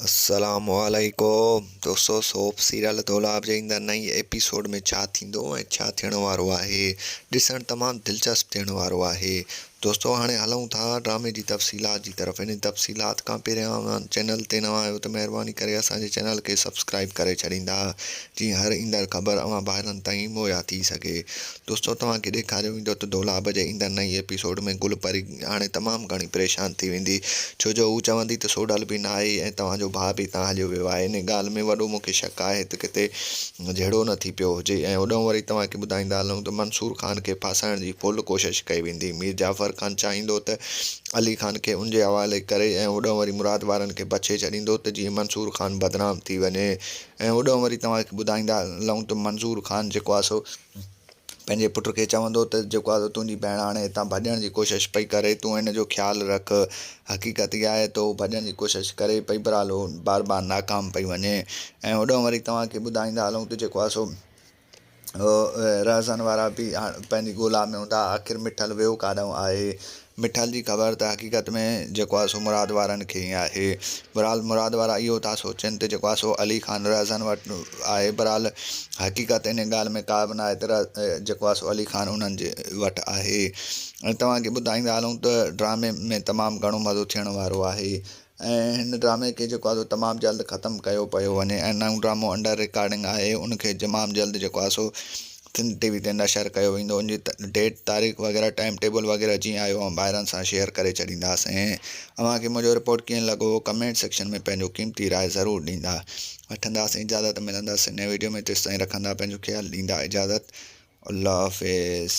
अस्सलामुअलैकुम दोस्तों। Soap serial दौलाब जे ईंदड़ नई एपिसोड में छा थींदो ऐं छा थियण वारो आहे ॾिसणु तमामु दिलचस्प थियण वारो आहे। दोस्तों हाणे हलूं था ड्रामे जी तफ़सीलात जी तरफ़। इन तफ़सीलात खां पहिरियां चैनल ते नवां आहियो त महिरबानी करे असांजे चैनल खे सब्सक्राइब करे छॾींदा जीअं हर ईंदड़ ख़बर अवां ॿाहिरनि ताईं मुहैया थी सघे। दोस्तों तव्हांखे ॾेखारियो वेंदो त दौलाब जे ईंदड़ नई एपिसोड में गुलपरी हाणे तमामु घणी परेशान थी वेंदी, छो जो हू चवंदी त सोडल बि न आहे ऐं तव्हांजो भाउ बि हितां हलियो वियो आहे। इन ॻाल्हि में वॾो मूंखे शक आहे त किथे जहिड़ो न थी पियो हुजे। ऐं होॾां वरी तव्हांखे ॿुधाईंदा हलूं त मंसूर ख़ान खे फासाइण जी फुल कोशिशि कई वेंदी। मीर जाफ़र ख़ान चाहींदो त अली ख़ान खे उनजे हवाले करे ऐं होॾां वरी मुराद वारनि खे बचे छॾींदो त जीअं मंसूर ख़ान बदनाम थी वञे। ऐं होॾां वरी तव्हांखे ॿुधाईंदा हलूं त मंसूर ख़ान जेको आहे सो पंहिंजे पुट खे चवंदो त जेको आहे तुंहिंजी भेण हाणे हितां भॼण जी कोशिशि पई करे, तूं हिन जो ख़्यालु रख। हक़ीक़त इहा आहे त हू भॼण जी कोशिशि करे पई, बहरहाल बार बार नाकाम पई वञे। ऐं होॾां वरी तव्हांखे ॿुधाईंदा हलूं त जेको आहे सो रहज़न वारा बि पंहिंजी ॻोल्हा में हूंदा। आख़िर मिठल वियो काॾों आहे, मिठल जी ख़बर त हक़ीक़त में जेको आहे सो मुराद वारनि खे ई आहे। बहरहाल मुराद वारा इहो था सोचनि त जेको आहे सो अली ख़ान रहज़न वटि आहे। बहरहाल हक़ीक़त इन ॻाल्हि में का बि न आहे त जेको आहे सो अली ख़ान उन्हनि जे वटि आहे। ऐं तव्हांखे ॿुधाईंदा हलूं त ड्रामे में तमामु घणो मज़ो थियण वारो आहे ऐं हिन ड्रामे खे जेको आहे सो तमामु जल्द ख़तमु कयो पियो वञे। ऐं नओं ड्रामो अंडर रिकॉर्डिंग आहे, उनखे तमामु जल्द जेको आहे सो सिंध टीवी ते नशर कयो वेंदो। उनजी डेट तारीख़ वग़ैरह टाइम टेबल वग़ैरह जीअं आयो ऐं ॿाहिरनि सां शेयर करे छॾींदासीं। ऐं अव्हांखे मुंहिंजो रिपोर्ट कीअं लॻो कमेंट सेक्शन में पंहिंजो क़ीमती राय ज़रूरु ॾींदा। वठंदासीं इजाज़त, मिलंदासीं नए वीडियो में। तेसिताईं रखंदा पंहिंजो ख़्यालु, ॾींदा इजाज़त। अल्लाह हाफ़िज़।